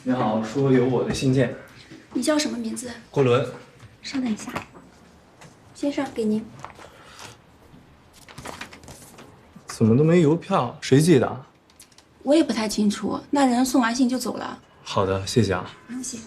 你好，说有我的信件。你叫什么名字？郭伦。稍等一下，先生，给您。怎么都没邮票？谁寄的？我也不太清楚，那人送完信就走了。好的，谢谢啊。不用谢。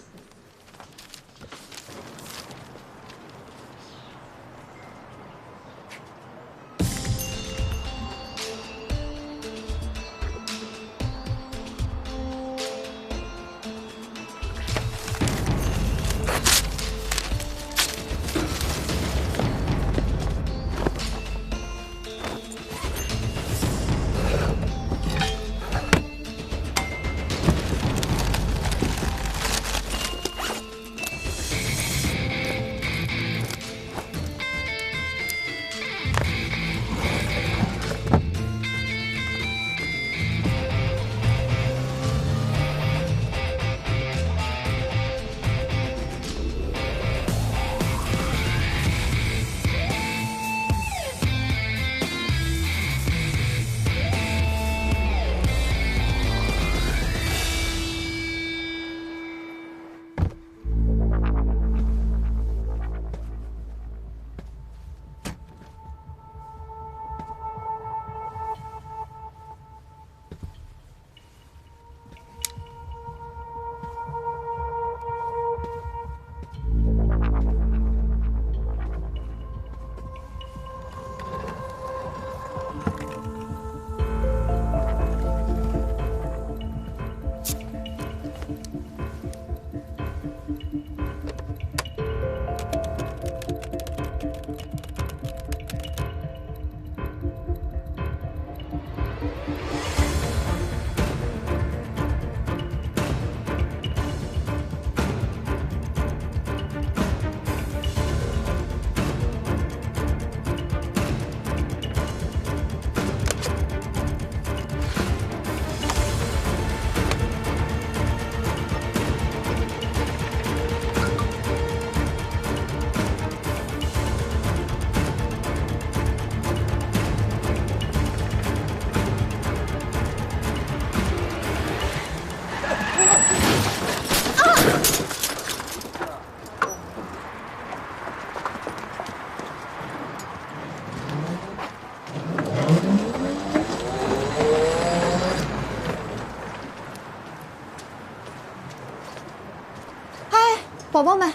宝宝们，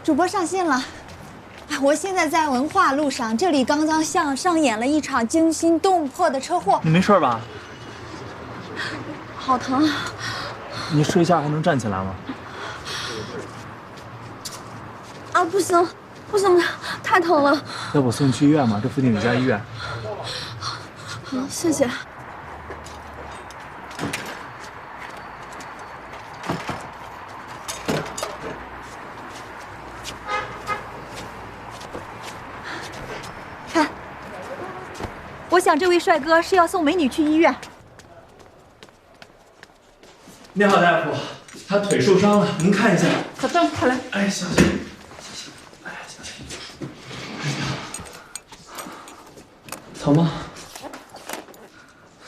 主播上线了。我现在在文化路上，这里刚刚上演了一场惊心动魄的车祸。你没事吧？好疼啊！你试一下还能站起来吗？啊，不行，不行，太疼了。要不我送你去医院吗？这附近有家医院。好，谢谢。我想这位帅哥是要送美女去医院。你好，大夫，他腿受伤了，您看一下。小郑，快来！哎，小心，小心，哎，小心。哎呀，疼吗？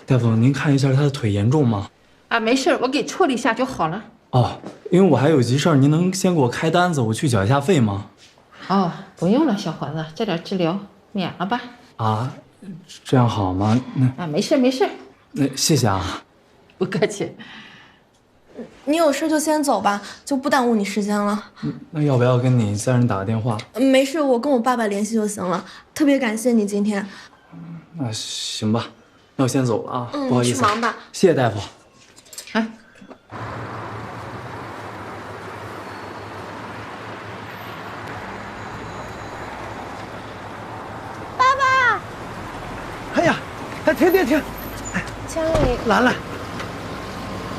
大夫，您看一下他的腿严重吗？啊，没事，我给处理一下就好了。哦，因为我还有急事儿，您能先给我开单子，我去缴一下费吗？哦，不用了，小伙子，这点治疗免了吧？啊，这样好吗？啊，没事没事。那谢谢啊。不客气。你有事就先走吧，就不耽误你时间了。那要不要跟你家人打个电话？没事，我跟我爸爸联系就行了。特别感谢你今天。那行吧，那我先走了啊，不好意思。去忙吧。谢谢大夫。哎，爸爸！哎呀，哎，停！千里，兰兰，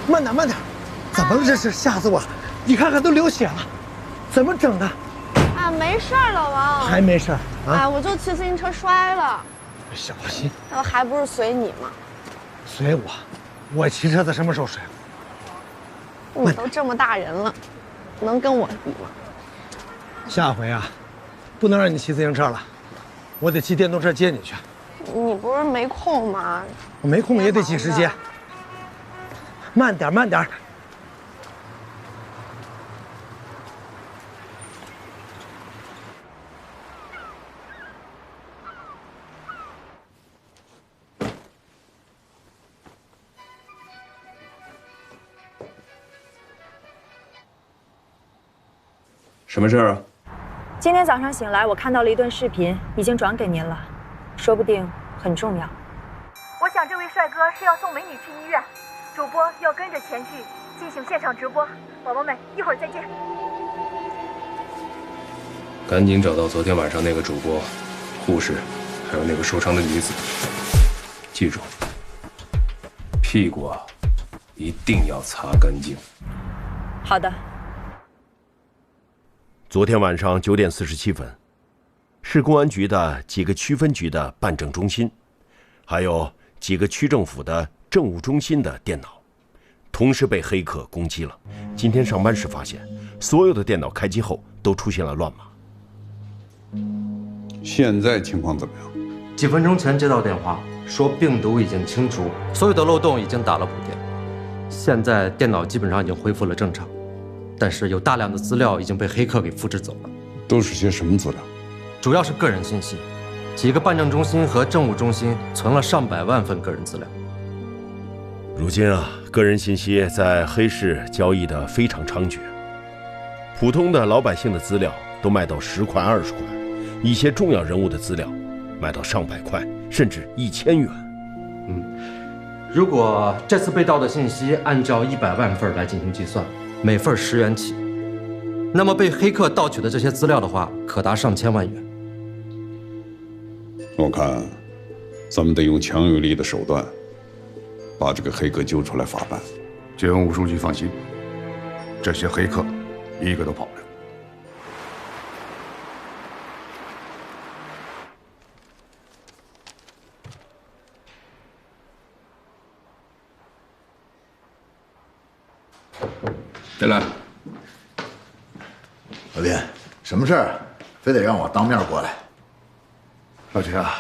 慢点，怎么了这是？吓死我！你看看都流血了，怎么整的？啊，没事儿，老王。还没事儿啊？哎，我就骑自行车摔了。小心！那还不是随你吗？随我？我骑车子什么时候摔过？你都这么大人了，能跟我比吗？下回啊，不能让你骑自行车了，我得骑电动车接你去。你不是没空吗？我没空也得挤时间。慢点。什么事儿啊？今天早上醒来，我看到了一段视频，已经转给您了，说不定很重要。我想这位帅哥是要送美女去医院，主播要跟着前去进行现场直播。宝宝们，一会儿再见。赶紧找到昨天晚上那个主播、护士，还有那个受伤的女子。记住，屁股啊，一定要擦干净。好的。昨天晚上9点47分，市公安局的几个区分局的办证中心，还有几个区政府的政务中心的电脑，同时被黑客攻击了。今天上班时发现，所有的电脑开机后都出现了乱码。现在情况怎么样？几分钟前接到电话，说病毒已经清除，所有的漏洞已经打了补丁，现在电脑基本上已经恢复了正常，但是有大量的资料已经被黑客给复制走了。都是些什么资料？主要是个人信息，几个办证中心和政务中心存了上百万份个人资料。如今啊，个人信息在黑市交易的非常猖獗，普通的老百姓的资料都卖到10块、20块，一些重要人物的资料卖到上百块，甚至1000元。如果这次被盗的信息按照100万份来进行计算，每份10元起，那么被黑客盗取的这些资料的话，可达上千万元。我看，咱们得用强有力的手段，把这个黑客揪出来法办。警务书记放心，这些黑客一个都跑不了。进来。老丁，什么事儿？非得让我当面过来？老秦啊，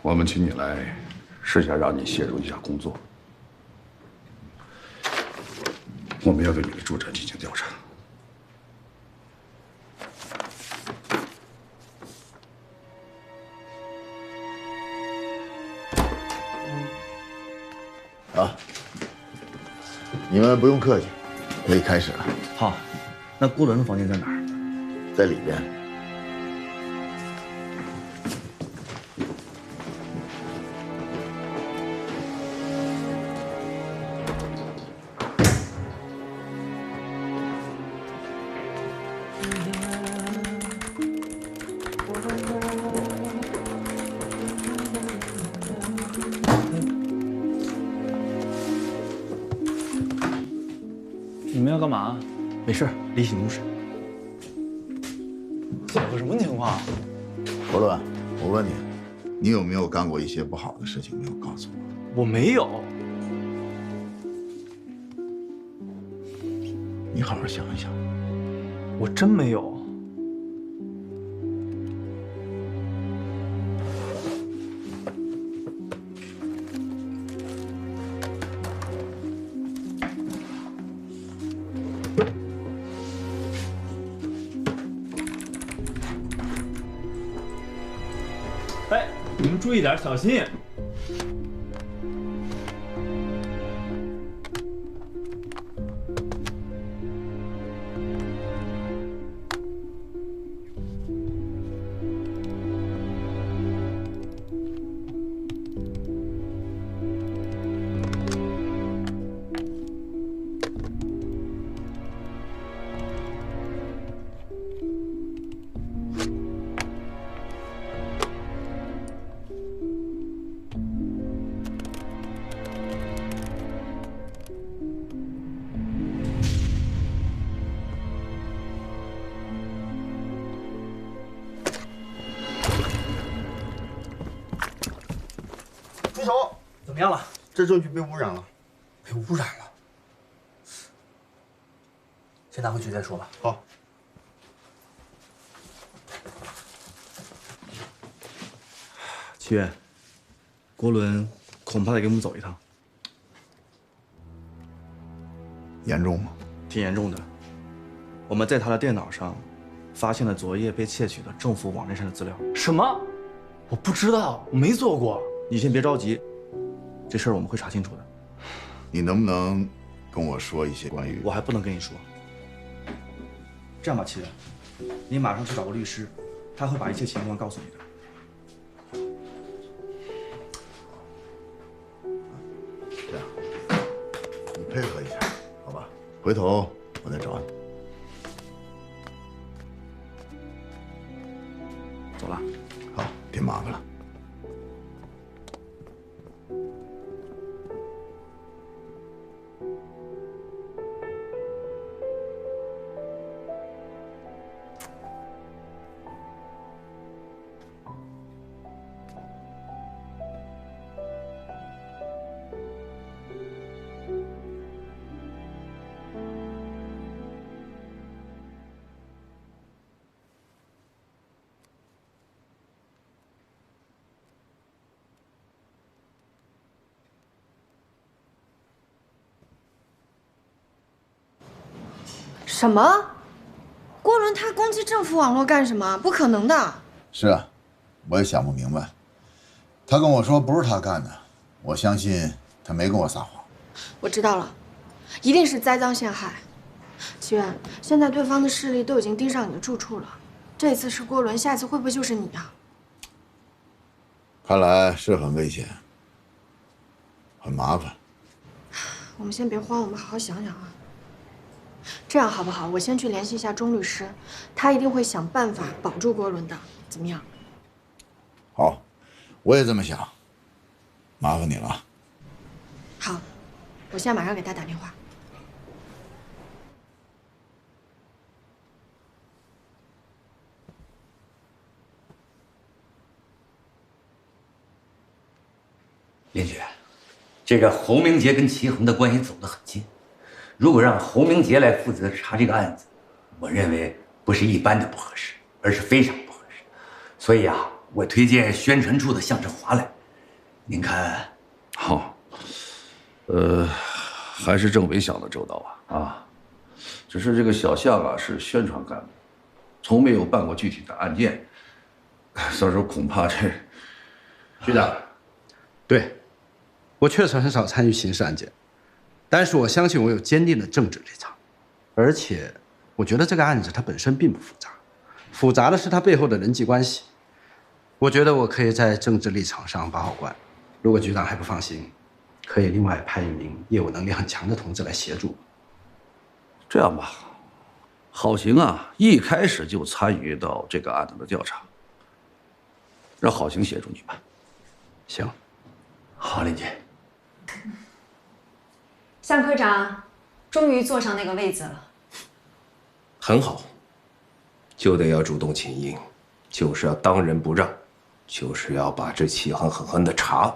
我们请你来，是想让你协助一下工作。我们要对你的住宅进行调查。啊，你们不用客气，可以开始了。好，那郭伦的房间在哪儿？在里边。你们要干嘛？没事，离醒目室。这个什么情况？国伦，我问你，你有没有干过一些不好的事情没有告诉我？我没有。你好好想一想。我真没有。哎，你们注意点，小心！住手！怎么样了？这证据被污染了。被污染了？先拿回去再说吧。好。七月，郭伦恐怕得跟我们走一趟。严重吗？挺严重的。我们在他的电脑上发现了昨夜被窃取的政府网站上的资料。什么？我不知道，我没做过。你先别着急，这事儿我们会查清楚的。你能不能跟我说一些关于……我还不能跟你说。这样吧，齐远，你马上去找个律师，他会把一切情况告诉你的。这样，你配合一下，好吧？回头我再找你。走了。好，别麻烦了。什么？郭伦他攻击政府网络干什么？不可能的。是啊，我也想不明白。他跟我说不是他干的，我相信他没跟我撒谎。我知道了，一定是栽赃陷害。齐远，现在对方的势力都已经盯上你的住处了，这次是郭伦，下次会不会就是你啊？看来是很危险，很麻烦。我们先别慌，我们好好想想啊。这样好不好？我先去联系一下钟律师，他一定会想办法保住郭伦的，怎么样？好，我也这么想。麻烦你了。好，我现在马上给他打电话。林局，这个侯明杰跟齐恒的关系走得很近。如果让侯明杰来负责查这个案子，我认为不是一般的不合适，而是非常不合适。所以啊，我推荐宣传处的向志华来。您看，好，还是政委想的周到啊。只是这个小向啊是宣传干部，从没有办过具体的案件，到时候恐怕这……局长，对，我确实很少参与刑事案件。但是我相信我有坚定的政治立场，而且我觉得这个案子它本身并不复杂，复杂的是它背后的人际关系。我觉得我可以在政治立场上把好关。如果局长还不放心，可以另外派一名业务能力很强的同志来协助。这样吧，郝行啊一开始就参与到这个案子的调查，让郝行协助你吧。行，好，林姐。向科长终于坐上那个位子了，很好，就得要主动请缨，就是要当仁不让，就是要把这齐恒狠狠的查，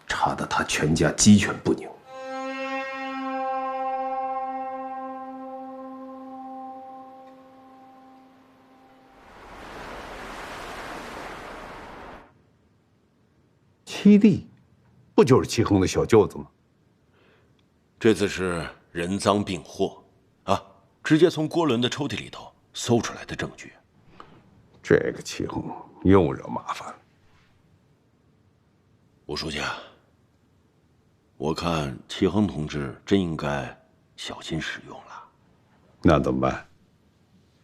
查得他全家鸡犬不宁。七弟，不就是齐恒的小舅子吗？这次是人赃并获，啊，直接从郭伦的抽屉里头搜出来的证据。这个齐恒又惹麻烦了。吴书记，我看齐恒同志真应该小心使用了。那怎么办？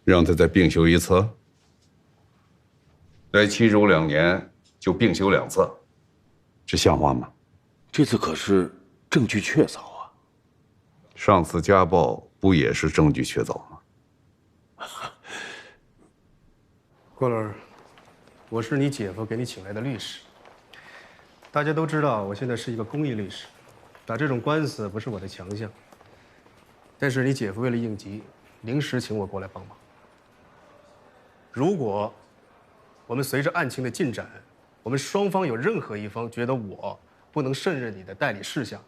让他再并修一次？来7州2年就并修2次，这像话吗？这次可是证据确凿啊！上次家暴不也是证据确凿吗？郭伦，我是你姐夫给你请来的律师。大家都知道，我现在是一个公益律师，打这种官司不是我的强项。但是你姐夫为了应急，临时请我过来帮忙。如果我们随着案情的进展，我们双方有任何一方觉得我不能胜任你的代理事项，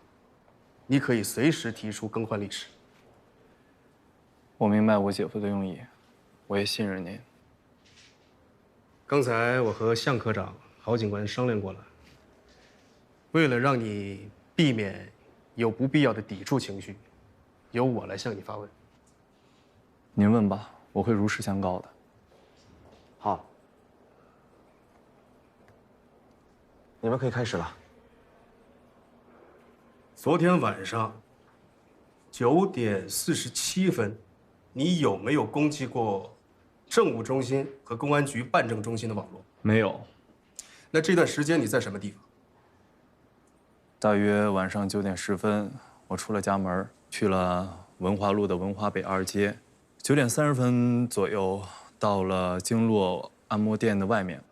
你可以随时提出更换律师。我明白我姐夫的用意，我也信任您。刚才我和向科长、郝警官商量过了，为了让你避免有不必要的抵触情绪，由我来向你发问。您问吧，我会如实相告的。好，你们可以开始了。昨天晚上9点47分，你有没有攻击过政务中心和公安局办证中心的网络？没有。那这段时间你在什么地方？大约晚上9点10分，我出了家门，去了文化路的文华北2街。9点30分左右到了经络按摩店的外面。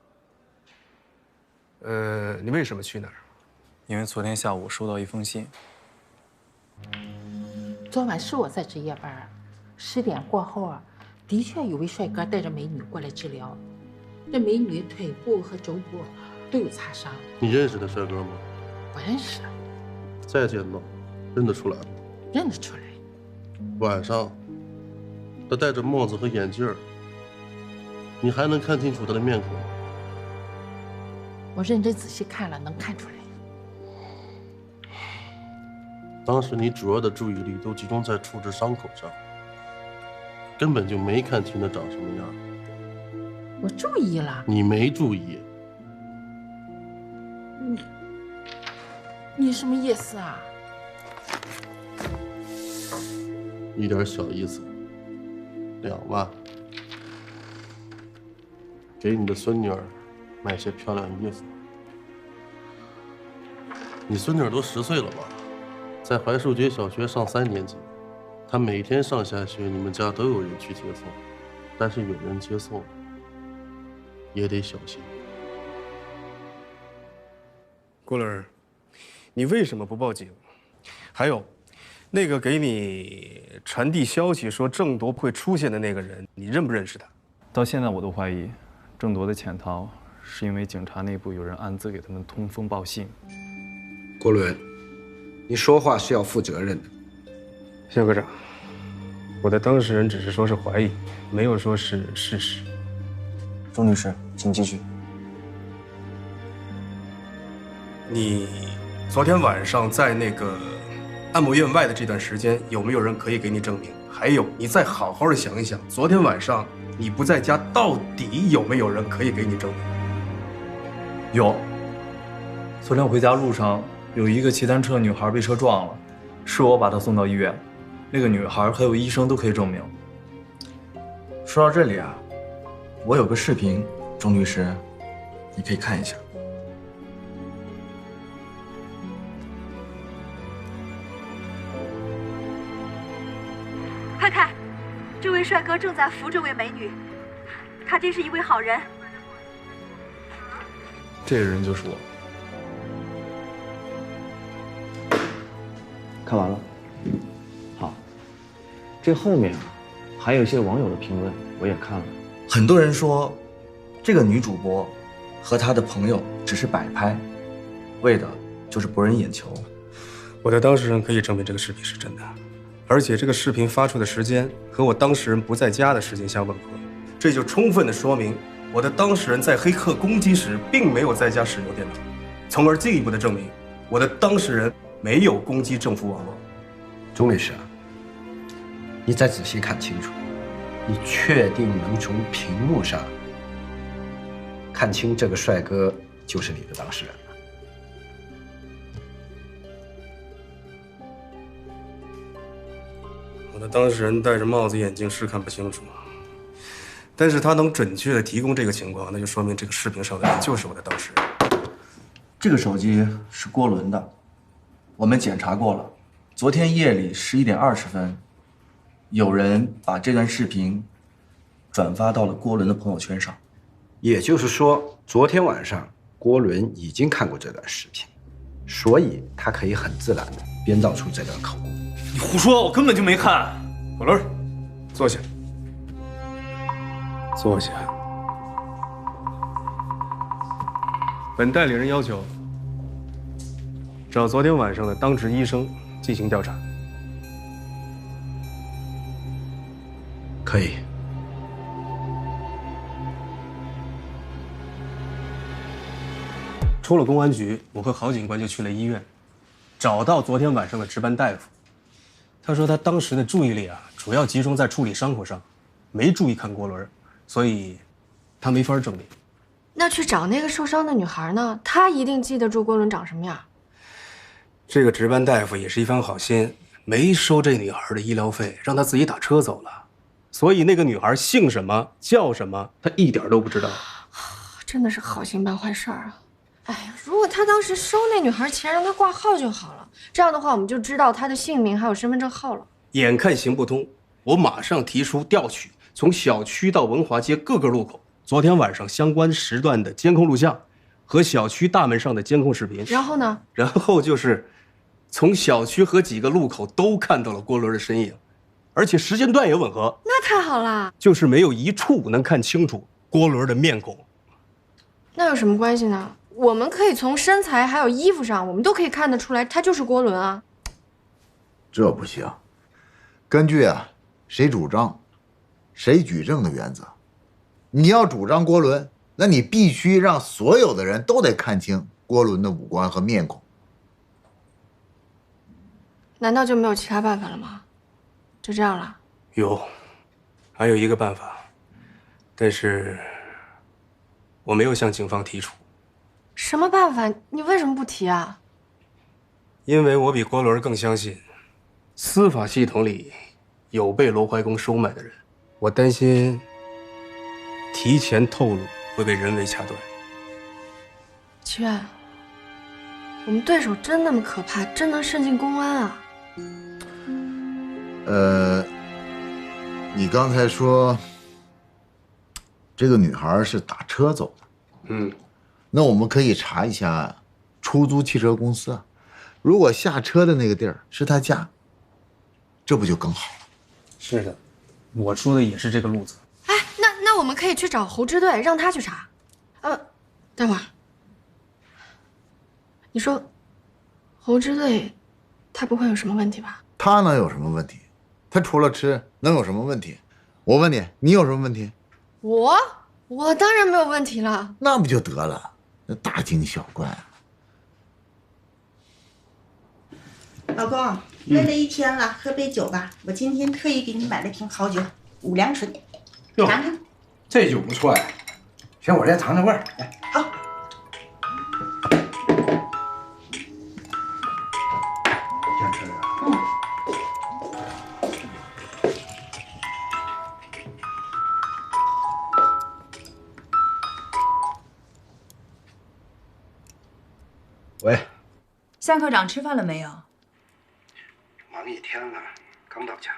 你为什么去那儿？因为昨天下午收到一封信。昨晚是我在值夜班，10点过后啊，的确有位帅哥带着美女过来治疗。这美女腿部和肘部都有擦伤。你认识那帅哥吗？不认识。再见到，认得出来吗？认得出来。晚上，他戴着帽子和眼镜儿，你还能看清楚他的面孔吗？我认真仔细看了，能看出来。当时你主要的注意力都集中在处置伤口上，根本就没看清他长什么样。我注意了。你没注意。你什么意思啊？一点小意思，2万，给你的孙女儿买些漂亮衣服。你孙女儿都10岁了吧？在槐树街小学上3年级，她每天上下学，你们家都有人去接送，但是有人接送也得小心。郭伦，你为什么不报警？还有，那个给你传递消息说郑铎会出现的那个人，你认不认识他？到现在我都怀疑，郑铎的潜逃是因为警察内部有人暗自给他们通风报信。郭伦，你说话是要负责任的。肖科长，我的当事人只是说是怀疑，没有说是事实。钟律师，请继续。你昨天晚上在那个按摩院外的这段时间，有没有人可以给你证明？还有，你再好好的想一想，昨天晚上你不在家，到底有没有人可以给你证明？有。昨天回家路上，有一个骑单车的女孩被车撞了，是我把她送到医院。那个女孩还有医生都可以证明。说到这里啊，我有个视频，钟律师，你可以看一下。看看，这位帅哥正在扶这位美女，他真是一位好人。这个人就是我。看完了。好，这后面还有一些网友的评论，我也看了。很多人说，这个女主播和她的朋友只是摆拍，为的就是博人眼球。我的当事人可以证明这个视频是真的，而且这个视频发出的时间和我当事人不在家的时间相吻合，这就充分的说明我的当事人在黑客攻击时并没有在家使用电脑，从而进一步的证明我的当事人没有攻击政府网络。钟律师啊，你再仔细看清楚，你确定能从屏幕上看清这个帅哥就是你的当事人吗？我的当事人戴着帽子眼镜是看不清楚，但是他能准确的提供这个情况，那就说明这个视频上的人就是我的当事人。这个手机是郭伦的，我们检查过了。昨天夜里11点20分，有人把这段视频转发到了郭伦的朋友圈上。也就是说，昨天晚上郭伦已经看过这段视频，所以他可以很自然的编造出这段口供。你胡说，我根本就没看。郭伦，坐下。坐下。本代理人要求找昨天晚上的当值医生进行调查。可以。出了公安局，我和郝警官就去了医院，找到昨天晚上的值班大夫。他说他当时的注意力主要集中在处理伤口上，没注意看郭伦，所以他没法证明。那去找那个受伤的女孩呢？她一定记得住郭伦长什么样。这个值班大夫也是一番好心，没收这女孩的医疗费，让她自己打车走了。所以那个女孩姓什么叫什么，他一点都不知道。真的是好心办坏事儿啊！哎呀，如果他当时收那女孩钱，让她挂号就好了。这样的话，我们就知道她的姓名还有身份证号了。眼看行不通，我马上提出调取从小区到文华街各个路口昨天晚上相关时段的监控录像和小区大门上的监控视频。然后呢？然后就是从小区和几个路口都看到了郭伦的身影，而且时间段也吻合。那太好了，就是没有一处能看清楚郭伦的面孔。那有什么关系呢？我们可以从身材还有衣服上，我们都可以看得出来，他就是郭伦啊。这不行，根据谁主张，谁举证的原则。你要主张郭伦，那你必须让所有的人都得看清郭伦的五官和面孔。难道就没有其他办法了吗？就这样了？有，还有一个办法，但是我没有向警方提出。什么办法？你为什么不提啊？因为我比郭伦更相信，司法系统里有被罗怀公收买的人，我担心提前透露会被人为掐断。齐远，我们对手真那么可怕，真能渗进公安啊？你刚才说这个女孩是打车走的，那我们可以查一下出租汽车公司啊。如果下车的那个地儿是她家，这不就更好了？是的，我说的也是这个路子。哎，那我们可以去找侯支队，让他去查。等会儿，你说侯支队，他不会有什么问题吧？他能有什么问题？他除了吃能有什么问题？我问你，你有什么问题？我当然没有问题了。那不就得了？那大惊小怪。老公，累了一天了，喝杯酒吧。我今天特意给你买了瓶好酒，5粮醇，尝尝。这酒不错呀，行，我再尝尝味儿。来，好。先吃点。喂，向科长吃饭了没有？忙一天了，刚到家，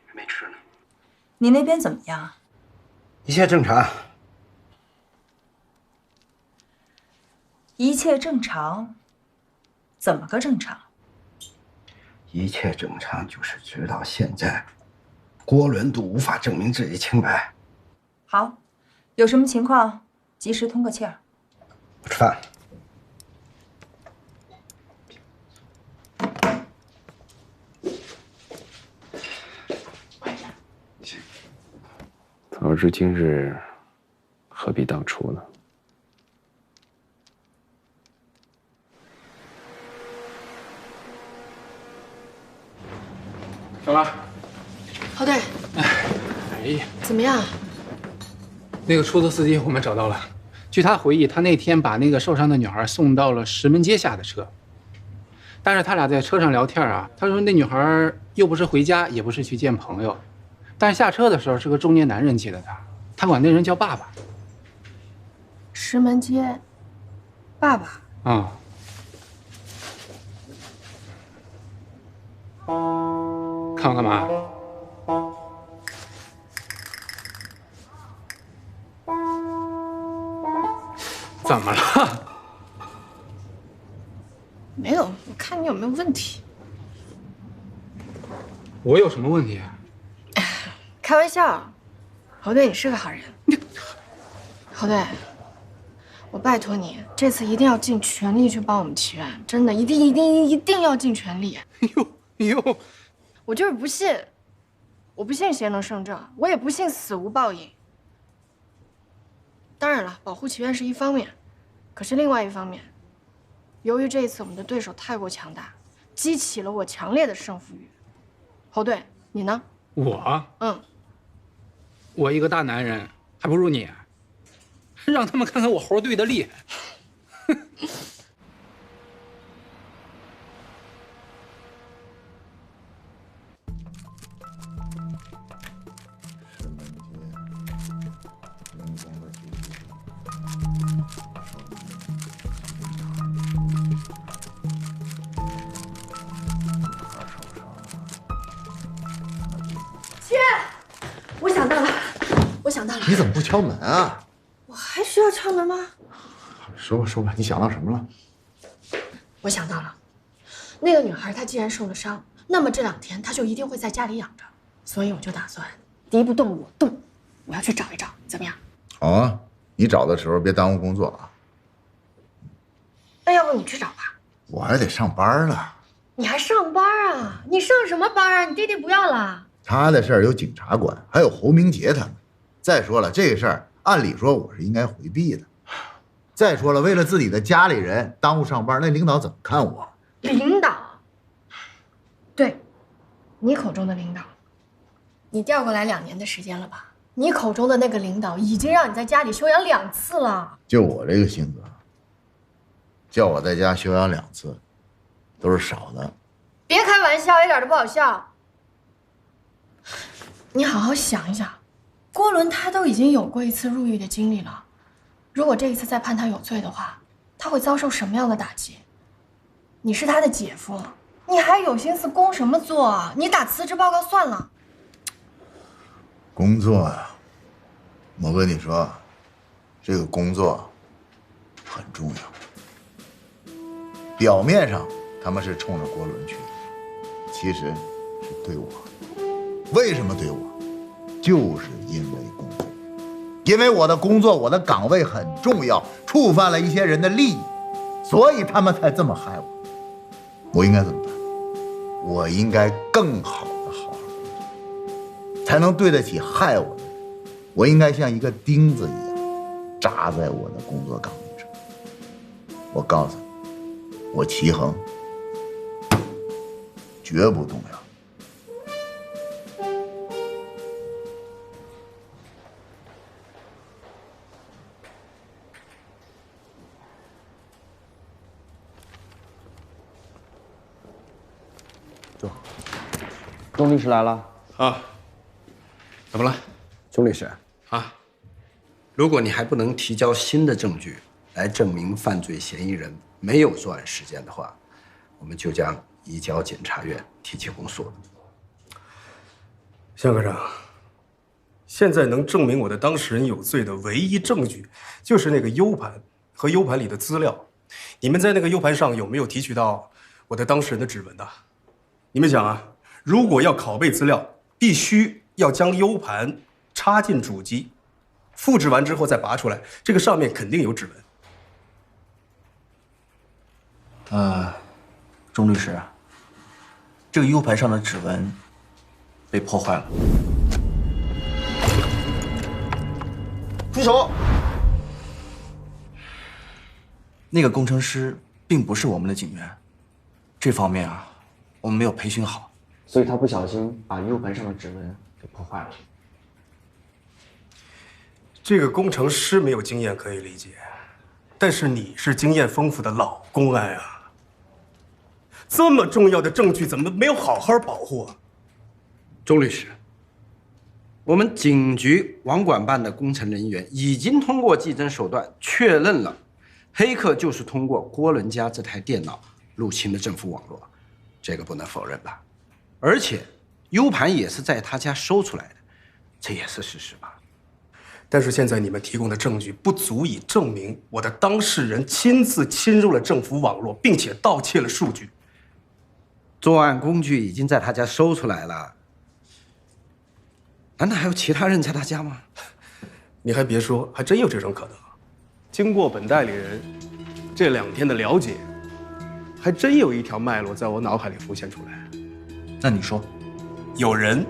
还没吃呢。你那边怎么样？一切正常。一切正常？怎么个正常？一切正常就是直到现在，郭伦都无法证明自己清白。好，有什么情况及时通个气儿。我吃饭。早知今日，何必当初呢？小马，侯队，哎呀，怎么样？那个出租司机我们找到了。据他回忆，他那天把那个受伤的女孩送到了石门街下的车。但是他俩在车上聊天啊，他说那女孩又不是回家，也不是去见朋友，但是下车的时候是个中年男人接的她，他管那人叫爸爸。石门街，爸爸。啊。看我干嘛？怎么了？没有，我看你有没有问题。我有什么问题啊？开玩笑，侯队，你是个好人。侯队，我拜托你，这次一定要尽全力去帮我们祈愿，真的，一定要尽全力。哟，我就是不信，我不信邪能胜正，我也不信死无报应。当然了，保护祈愿是一方面，可是另外一方面，由于这一次我们的对手太过强大，激起了我强烈的胜负欲。侯队，你呢？我？嗯。我一个大男人，还不如你。让他们看看我猴队的厉害。你怎么不敲门啊？我还需要敲门吗？说吧说吧，你想到什么了？我想到了，那个女孩她既然受了伤，那么这2天她就一定会在家里养着，所以我就打算敌不动我动，我要去找一找，怎么样？好啊，你找的时候别耽误工作啊。那要不你去找吧？我还得上班呢。你还上班啊？你上什么班啊？你弟弟不要了。他的事儿有警察管，还有侯明杰他们。再说了，这个事儿按理说我是应该回避的。再说了，为了自己的家里人耽误上班，那领导怎么看我？领导？对，你口中的领导。你调过来2年的时间了吧？你口中的那个领导已经让你在家里休养2次了。就我这个性格，叫我在家休养2次，都是少的。别开玩笑，一点都不好笑。你好好想一想，郭伦他都已经有过1次入狱的经历了，如果这一次再判他有罪的话，他会遭受什么样的打击？你是他的姐夫，你还有心思工什么作啊？你打辞职报告算了。工作啊，我跟你说，这个工作很重要。表面上他们是冲着郭伦去的，其实是对我。为什么对我？就是因为工作，因为我的工作，我的岗位很重要，触犯了一些人的利益，所以他们才这么害我。我应该怎么办？我应该更好的好好工作，才能对得起害我的人。我应该像一个钉子一样扎在我的工作岗位上。我告诉你，我齐衡绝不动摇。钟律师来了啊，怎么了？钟律师啊，如果你还不能提交新的证据来证明犯罪嫌疑人没有作案时间的话，我们就将移交检察院提起公诉。向科长，现在能证明我的当事人有罪的唯一证据，就是那个 U 盘和 U 盘里的资料。你们在那个 U 盘上有没有提取到我的当事人的指纹的？你们想啊，如果要拷贝资料，必须要将 U 盘插进主机，复制完之后再拔出来，这个上面肯定有指纹。钟律师，这个 U 盘上的指纹被破坏了。住手！那个工程师并不是我们的警员，这方面啊，我们没有培训好，所以他不小心把 U 盘上的指纹给破坏了。这个工程师没有经验可以理解，但是你是经验丰富的老公安啊，这么重要的证据怎么没有好好保护啊？钟律师，我们警局网管办的工程人员已经通过技侦手段确认了，黑客就是通过郭伦家这台电脑入侵了政府网络，这个不能否认吧？而且 U 盘也是在他家搜出来的，这也是事实吧？但是现在你们提供的证据不足以证明我的当事人亲自侵入了政府网络，并且盗窃了数据。作案工具已经在他家搜出来了，难道还有其他人在他家吗？你还别说，还真有这种可能。经过本代理人这2天的了解，还真有一条脉络在我脑海里浮现出来。那你说，有人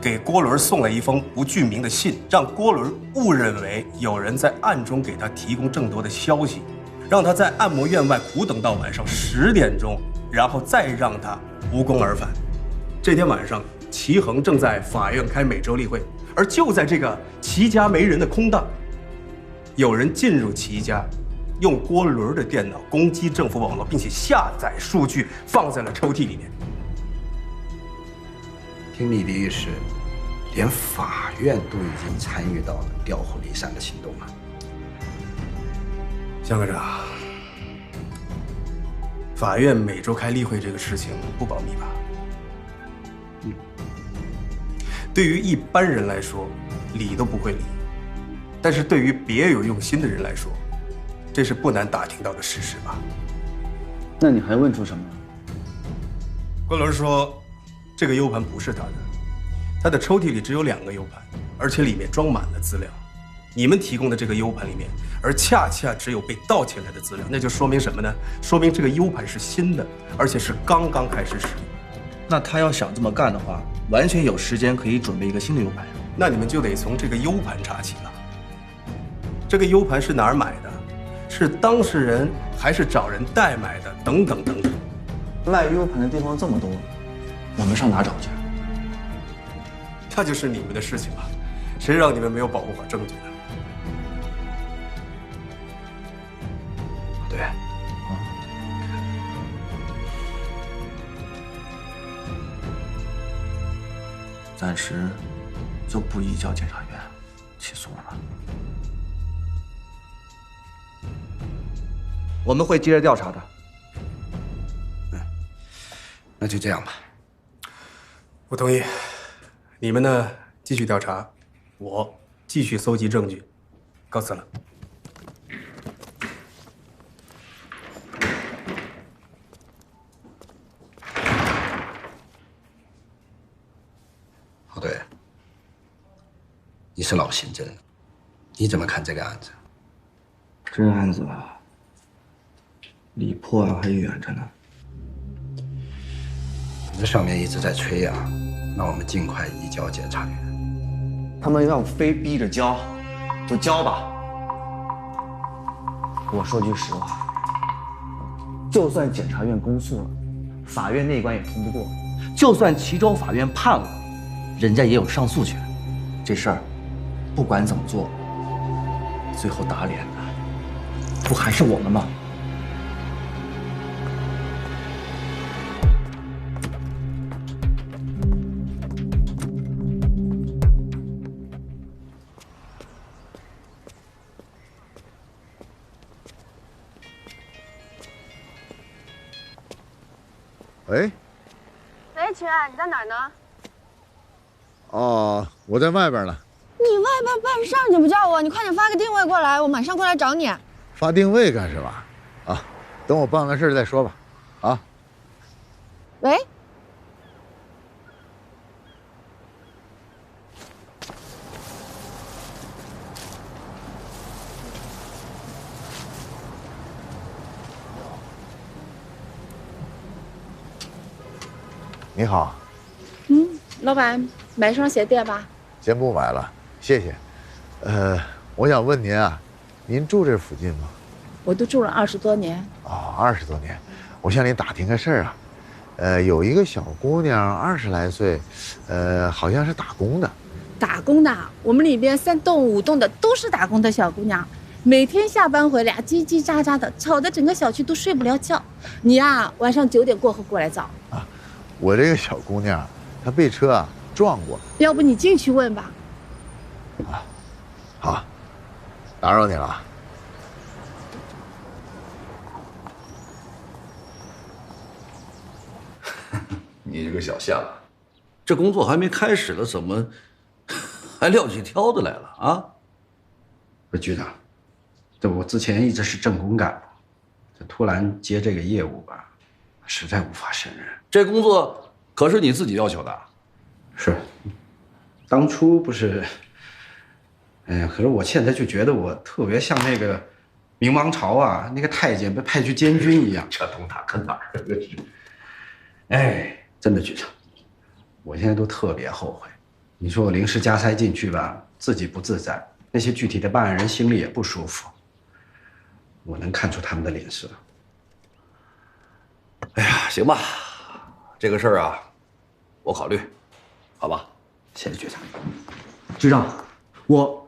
给郭伦送了一封不具名的信，让郭伦误认为有人在暗中给他提供更多的消息，让他在按摩院外苦等到晚上10点钟，然后再让他无功而返。这天晚上，齐衡正在法院开每周例会，而就在这个齐家没人的空档，有人进入齐家，用郭伦的电脑攻击政府网络，并且下载数据放在了抽屉里面。听你的意思，连法院都已经参与到了调虎离山的行动了。向科长，法院每周开例会这个事情不保密吧？对于一般人来说，理都不会理，但是对于别有用心的人来说，这是不难打听到的事实吧？那你还问出什么？关伦说，这个 U 盘不是他的，他的抽屉里只有2个 U 盘，而且里面装满了资料。你们提供的这个 U 盘里面，而恰恰只有被盗窃来的资料，那就说明什么呢？说明这个 U 盘是新的，而且是刚刚开始使用。那他要想这么干的话，完全有时间可以准备一个新的 U 盘。那你们就得从这个 U 盘查起了。这个 U 盘是哪儿买的？是当事人还是找人代买的？等等等等。赖 U 盘的地方这么多，我们上哪找去？那就是你们的事情了，谁让你们没有保护好证据呢？对，暂时就不移交检察院起诉了吧。我们会接着调查的。那就这样吧。我同意。你们呢，继续调查，我继续搜集证据。告辞了。郝队，你是老刑侦，你怎么看这个案子？这个案子吧，离破案还远着呢。你们上面一直在催啊，让我们尽快移交检察院。他们要非逼着交，就交吧。我说句实话，就算检察院公诉了，法院那关也通不过；就算齐州法院判了，人家也有上诉权。这事儿，不管怎么做，最后打脸的，不还是我们吗？喂，喂，群爱，你在哪儿呢？哦，我在外边呢。你外边办事儿你不叫我，你快点发个定位过来，我马上过来找你。发定位干什么？啊，等我办完事再说吧。啊。喂。你好，老板，买双鞋垫吧。先不买了，谢谢。我想问您啊，您住这附近吗？我都住了20多年。哦，20多年。我向您打听个事儿啊，有一个小姑娘20来岁，好像是打工的。打工的，我们里边3栋5栋的都是打工的小姑娘，每天下班回来叽叽喳喳的，吵得整个小区都睡不了觉。你呀，晚上9点过后过来找。啊，我这个小姑娘，她被车撞过。要不你进去问吧。啊，好，打扰你了。你这个小象啊，这工作还没开始呢，怎么还撂起挑子来了啊？不是局长，这我之前一直是正工干部，这突然接这个业务吧，实在无法胜任。这工作可是你自己要求的。是，当初不是，可是我现在就觉得我特别像那个明王朝啊，那个太监被派去监军一样。这东打跟哪儿？这是。哎，真的局长，我现在都特别后悔。你说我临时加塞进去吧，自己不自在，那些具体的办案人心里也不舒服。我能看出他们的脸色。哎呀，行吧，这个事儿啊，我考虑，好吧？谢谢局长。局长，我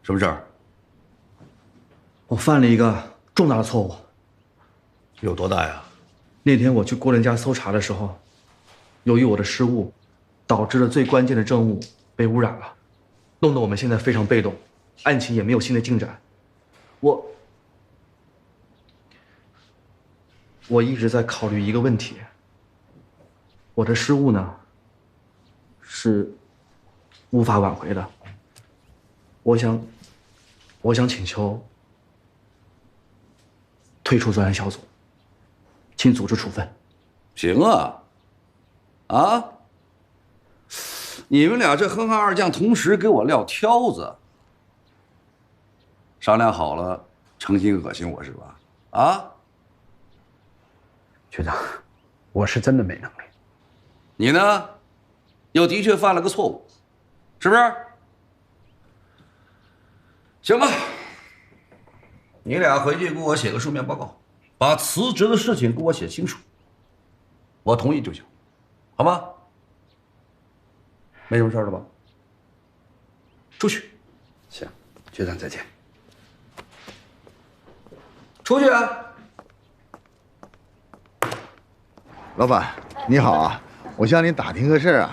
什么事儿？我犯了一个重大的错误。有多大呀？那天我去郭伦家搜查的时候，由于我的失误，导致了最关键的证物被污染了，弄得我们现在非常被动，案情也没有新的进展。我一直在考虑一个问题，我的失误呢，是无法挽回的。我想请求退出专案小组，请组织处分。行啊，啊！你们俩这哼哈二将同时给我撂挑子，商量好了，诚心恶心我是吧？啊！局长，我是真的没能力。你呢，又的确犯了个错误，是不是？行吧，你俩回去给我写个书面报告，把辞职的事情给我写清楚，我同意就行，好吗？没什么事了吧？出去。行，局长再见。出去啊！老板你好啊，我向你打听个事儿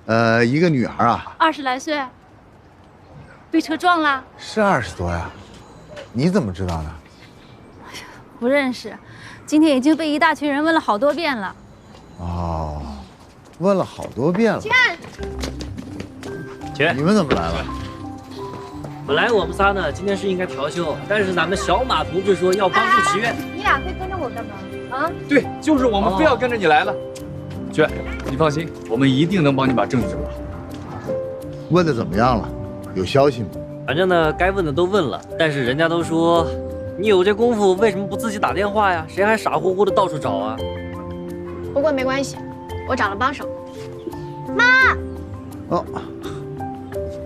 啊，一个女孩啊，20来岁，被车撞了。是20多呀，你怎么知道的？不认识，今天已经被一大群人问了好多遍了。哦，问了好多遍了。姐，你们怎么来了？本来我们仨呢，今天是应该调休，但是咱们小马同志说要帮助祈愿。你俩非跟着我干嘛啊？对，就是我们非要跟着你来了。娟，你放心，我们一定能帮你把证治了。问的怎么样了？有消息吗？反正呢，该问的都问了，但是人家都说，你有这功夫，为什么不自己打电话呀？谁还傻乎乎的到处找啊？不过没关系，我找了帮手。妈。哦，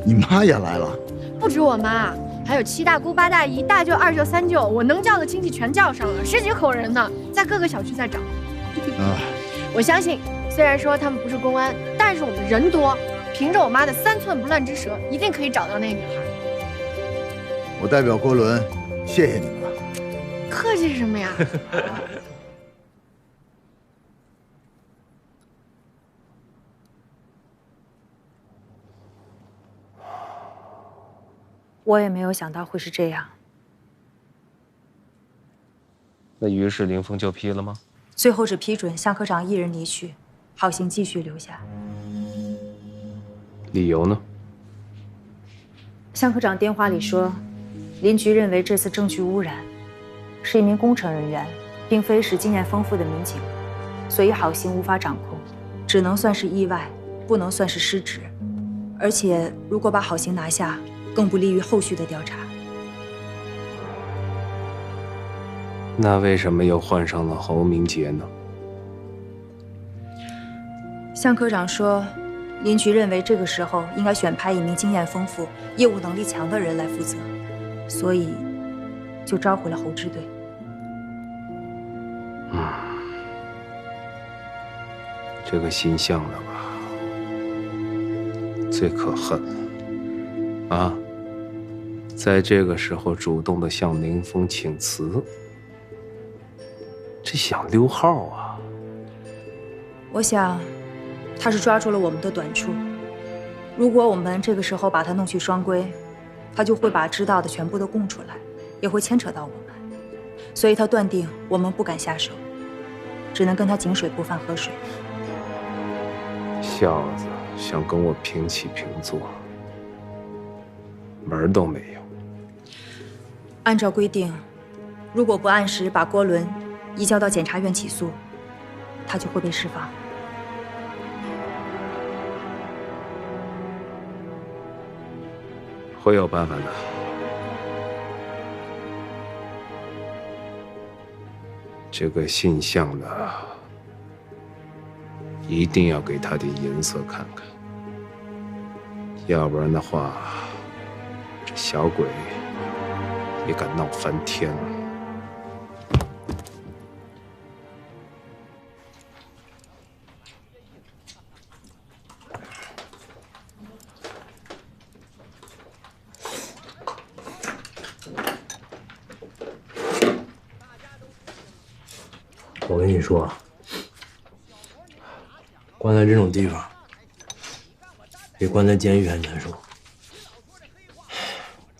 你妈也来了。不止我妈，还有7大姑8大姨、大舅、2舅、3舅，我能叫的亲戚全叫上了，10几口人呢，在各个小区在找。我相信，虽然说他们不是公安，但是我们人多，凭着我妈的3寸不烂之舌，一定可以找到那个女孩。我代表郭伦，谢谢你们了。客气什么呀？我也没有想到会是这样。那于是林峰就批了吗？最后只批准向科长1人离去，郝行继续留下。理由呢？向科长电话里说，林局认为这次证据污染是一名工程人员，并非是经验丰富的民警，所以郝行无法掌控，只能算是意外，不能算是失职。而且如果把郝行拿下，更不利于后续的调查。那为什么又换上了侯明杰呢？向科长说，林局认为这个时候应该选派一名经验丰富、业务能力强的人来负责，所以就召回了侯支队。这个姓向的吧，最可恨了啊！在这个时候主动的向林峰请辞，这想溜号啊！我想，他是抓住了我们的短处。如果我们这个时候把他弄去双规，他就会把知道的全部都供出来，也会牵扯到我们。所以他断定我们不敢下手，只能跟他井水不犯河水。小子想跟我平起平坐，门儿都没有。按照规定，如果不按时把郭伦移交到检察院起诉，他就会被释放。会有办法的。这个姓向的，一定要给他点颜色看看，要不然的话，这小鬼也敢闹翻天了。我跟你说，关在这种地方，比关在监狱还难受。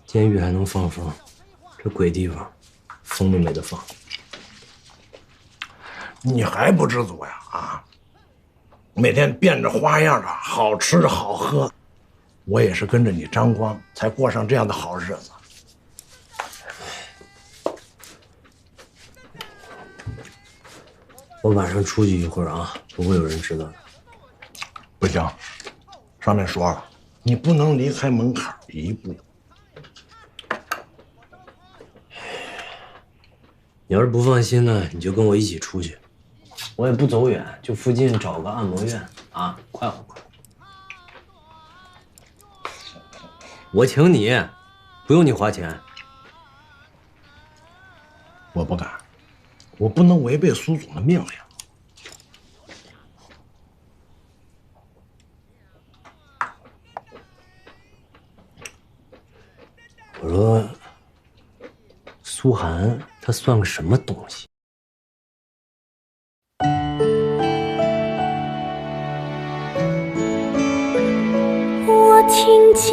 监狱还能放风，这鬼地方，风都没得放。你还不知足呀？啊！每天变着花样的好吃好喝，我也是跟着你张光才过上这样的好日子。我晚上出去一会儿啊，不会有人知道的。不行，上面说了，你不能离开门槛一步。你要是不放心呢，你就跟我一起出去，我也不走远，就附近找个按摩院啊，快活快活。我请你，不用你花钱。我不敢，我不能违背苏总的命令。我说，苏涵她算个什么东西？我听见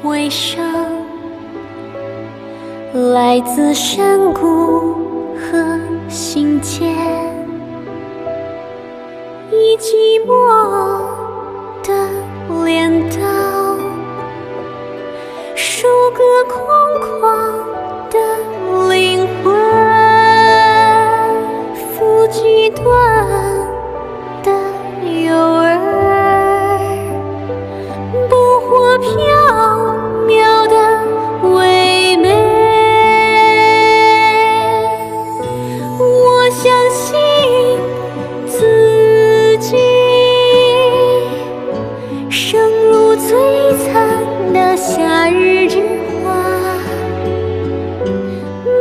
回声，来自山谷和心间，以寂寞的镰刀，收割空旷的灵魂，抚几段的诱饵，捕获缥缈的唯美。我相信自己，生如璀璨的夏日之花，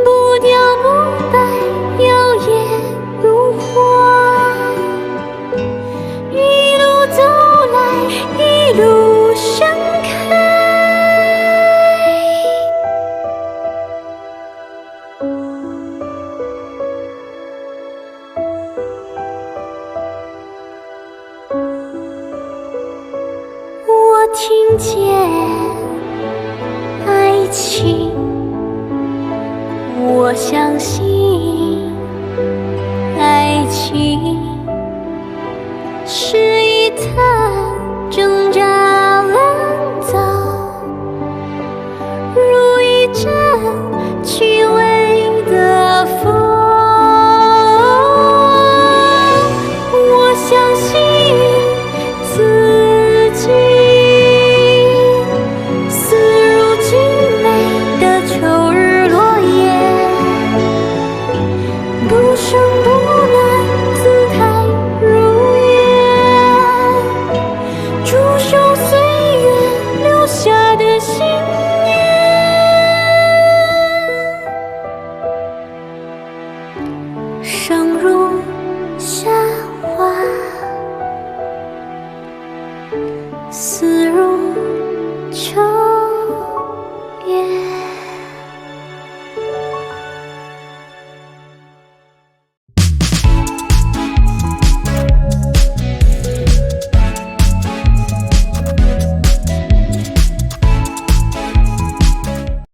不凋不败，摇曳如花。一路走来，一路盛开。我听见爱情，我相信爱情是一滩